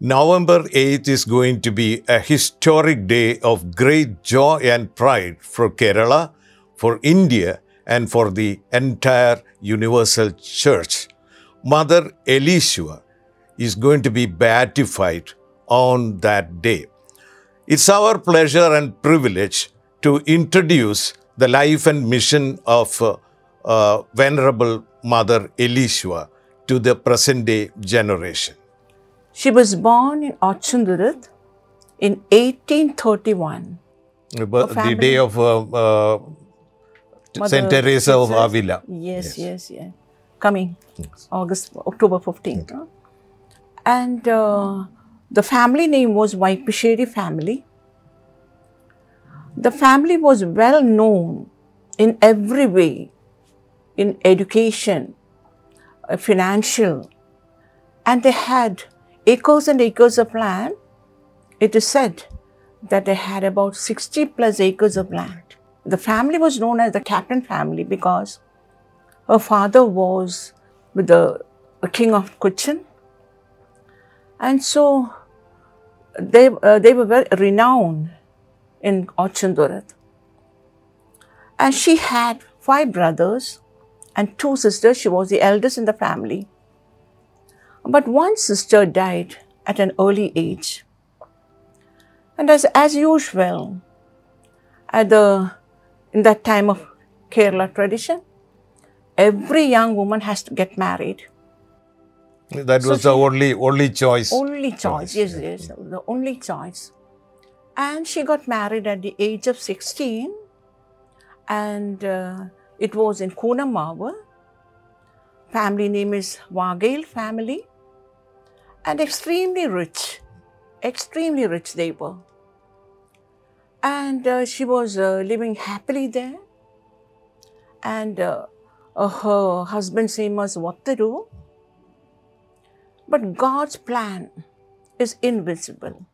November 8th is going to be a historic day of great joy and pride for Kerala, for India, and for the entire Universal Church. Mother Elishua is going to be beatified on that day. It's our pleasure and privilege to introduce the life and mission of Venerable Mother Elishua to the present day generation. She was born in Ochundurat in 1831. The day of Saint Teresa of Avila. Yes. Coming October 15th. And the family name was Vaipisheri family. The family was well known in every way, in education, financial, and they had acres and acres of land. It is said that they had about 60 plus acres of land. The family was known as the Captain family because her father was with the king of Cochin. And so they were very renowned in Ochundurat. And she had 5 brothers and 2 sisters. She was the eldest in the family. But one sister died at an early age. And as usual, in that time of Kerala tradition, every young woman has to get married. That was the only choice. Only choice, yes, the only choice. And she got married at the age of 16, and it was in Kunamavu. Family name is Vagail family, and extremely rich they were. And she was living happily there, and her husband's name was Vattaru. But God's plan is invisible.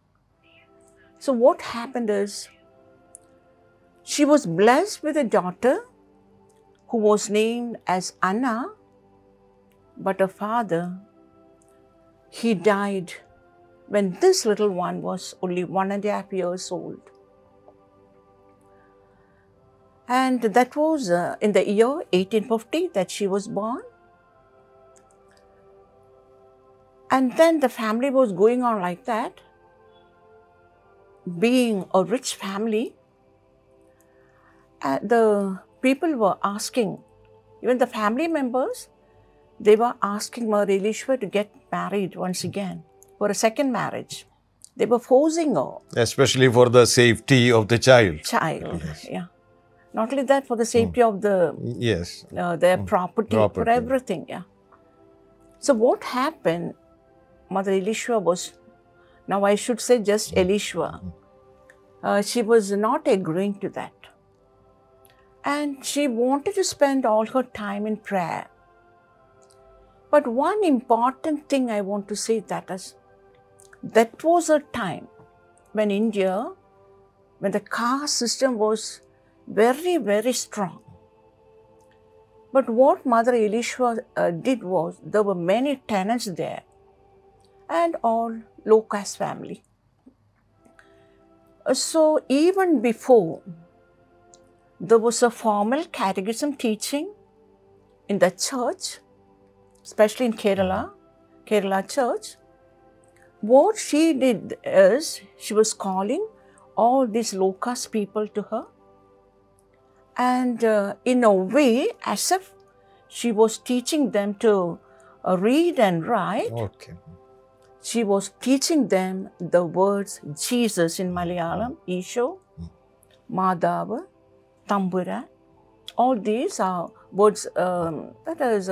So what happened is, she was blessed with a daughter who was named as Anna, but her father, he died when this little one was only 1.5 years old. And that was in the year 1850 that she was born. And then the family was going on like that. Being a rich family, the people were asking, even the family members, they were asking Mother Elishua to get married once again for a second marriage. They were forcing her. Especially for the safety of the child. Yes. Yeah. Not only that, for the safety of the their property, for everything. Yeah. So what happened? Mother Elishua was, now I should say just Elishua. She was not agreeing to that. And she wanted to spend all her time in prayer. But one important thing I want to say that was a time when India, when the caste system was very, very strong. But what Mother Elishua did was, there were many tenants there and all low caste family. So even before, there was a formal catechism teaching in the church, especially in Kerala church. What she did is, she was calling all these low caste people to her, and in a way, as if she was teaching them to read and write. Okay. She was teaching them the words Jesus in Malayalam, Isho, Madhava, Tambura. All these are words, that is,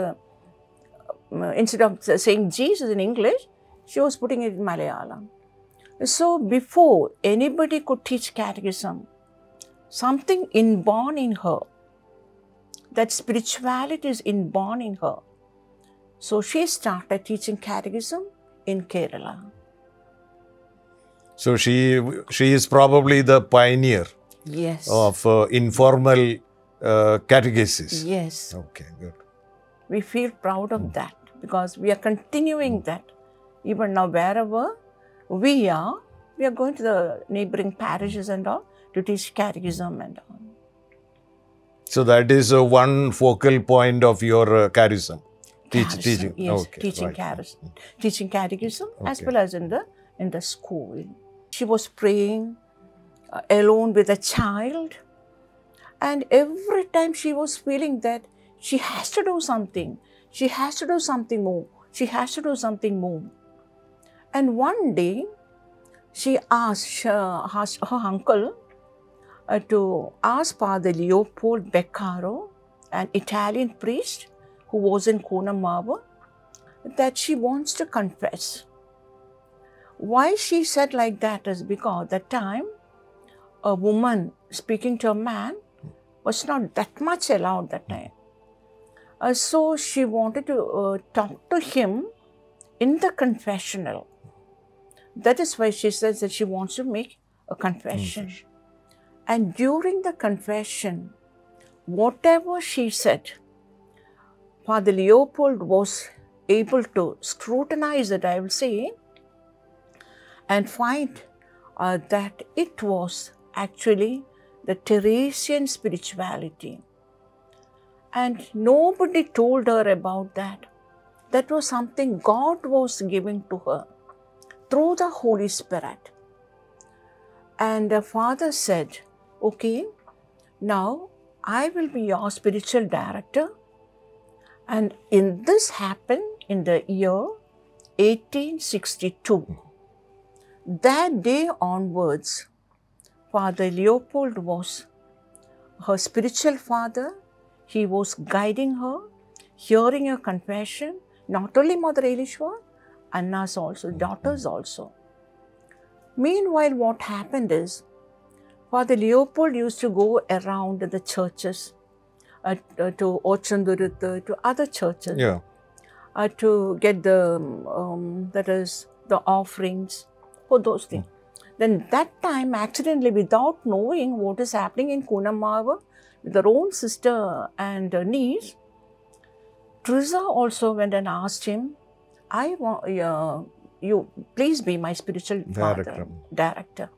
instead of saying Jesus in English, she was putting it in Malayalam. So before anybody could teach catechism, something inborn in her, that spirituality is inborn in her. So she started teaching catechism in Kerala. So she is probably the pioneer of informal catechesis. Yes. Okay, good. We feel proud of that because we are continuing that. Even now, wherever we are going to the neighboring parishes and all to teach catechism and all. So that is one focal point of your charism. Teaching. Yes, Okay, teaching right. charism, teaching catechism as Okay. well as in the school. She was praying alone with a child, and every time she was feeling that she has to do something, she has to do something more, she has to do something more. And one day, she asked her uncle to ask Father Leopold Beccaro, an Italian priest who was in Connemara, that she wants to confess. Why she said like that is because at that time, a woman speaking to a man was not that much allowed that time. So she wanted to talk to him in the confessional. That is why she says that she wants to make a confession. And during the confession, whatever she said, Father Leopold was able to scrutinize it, I will say, and find that it was actually the Teresian spirituality. And nobody told her about that. That was something God was giving to her through the Holy Spirit. And the Father said, okay, now I will be your spiritual director. And this happened in the year 1862. That day onwards, Father Leopold was her spiritual father. He was guiding her, hearing her confession, not only Mother Elishua, Anna's also, daughters also. Meanwhile, what happened is, Father Leopold used to go around the churches, to Ochandurutha, to other churches, to get the offerings for those things. Then that time, accidentally, without knowing what is happening in Connemara, with their own sister and niece, Teresa also went and asked him, I want you please be my spiritual director.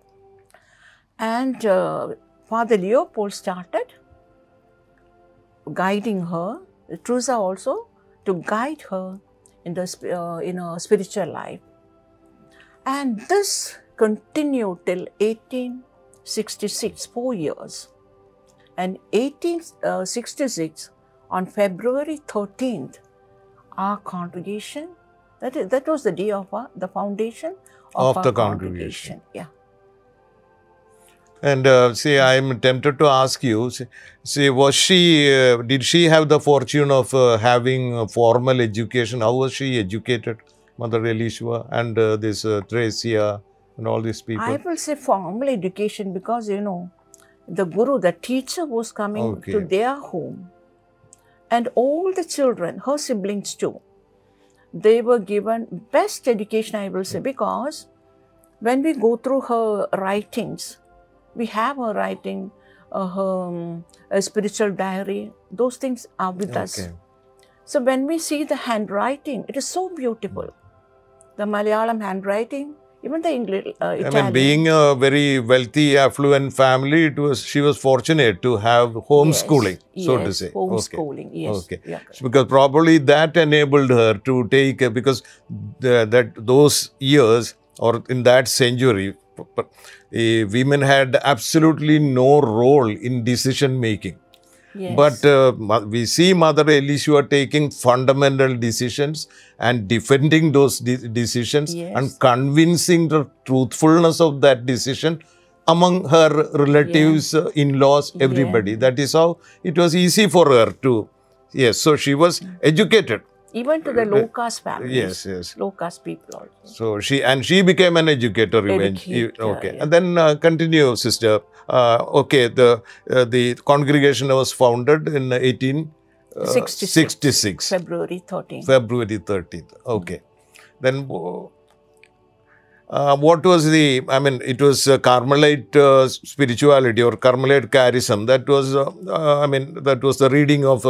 And Father Leopold started guiding her, Teresa also, to guide her in her spiritual life. And this continued till 1866, 4 years. And 1866, on February 13th, our congregation, that was the day of the foundation of our the congregation. Yeah. And I am tempted to ask you, was she, did she have the fortune of having a formal education? How was she educated, Mother Elishua and this Theresia and all these people? I will say formal education because, the guru, the teacher was coming to their home. And all the children, her siblings too, they were given best education, I will say, because when we go through her writings, we have her writing, her spiritual diary, those things are with us. So when we see the handwriting, it is so beautiful. The Malayalam handwriting, even the English, Italian. I mean, being a very wealthy, affluent family, she was fortunate to have homeschooling, so to say. Homeschooling, yes. Okay. Yeah. Because probably that enabled her to take, because those years or in that century, women had absolutely no role in decision making. Yes. But we see Mother Elishua taking fundamental decisions and defending those decisions and convincing the truthfulness of that decision among her relatives, in-laws, everybody. That is how it was easy for her to, so she was educated. Even to the low-caste families. Yes. Low-caste people So also. she became an educator eventually. Okay. And then continue, sister. The congregation was founded in 1866. February 13th. February 13th. Okay. Then what was it was Carmelite spirituality or Carmelite charism. That was, that was the reading of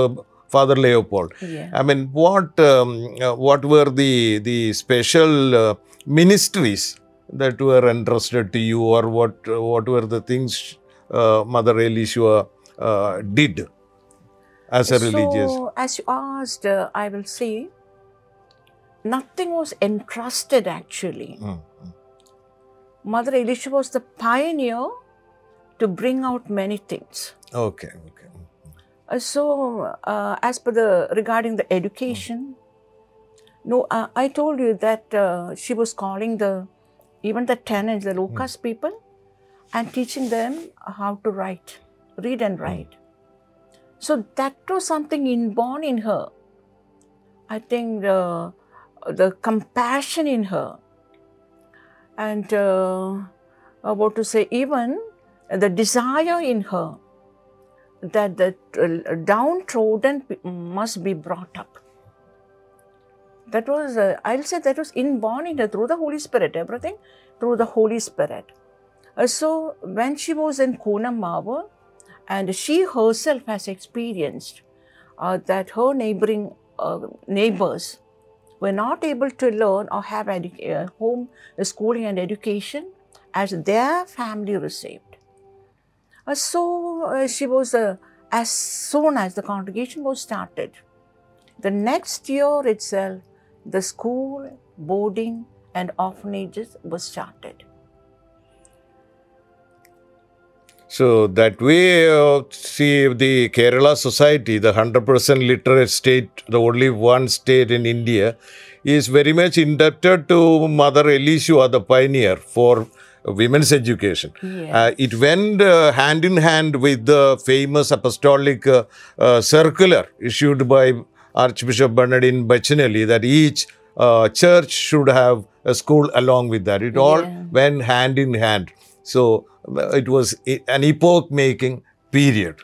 Father Leopold. Yeah. I mean, what were the special ministries that were entrusted to you, or what were the things Mother Elishua did as a religious? So, as you asked, I will say, nothing was entrusted actually. Mother Elishua was the pioneer to bring out many things. Okay. So, as per the regarding the education, no, I told you that she was calling even the tenants, the Lucas people, and teaching them how to write, read and write. So that was something inborn in her. I think the compassion in her, and what to say, even the desire in her that the downtrodden must be brought up. That was, I'll say that was inborn in her through the Holy Spirit, everything through the Holy Spirit. So when she was in Kunamawa, and she herself has experienced that her neighbors were not able to learn or have home schooling and education as their family received. So she was, as soon as the congregation was started, the next year itself, the school, boarding and orphanages were started. So that way, see, the Kerala society, the 100% literate state, the only one state in India, is very much indebted to Mother Elishua, the pioneer for women's education. Yes. It went hand in hand with the famous apostolic circular issued by Archbishop Bernardine Baccinelli that each church should have a school along with that. It all went hand in hand. So it was an epoch-making period.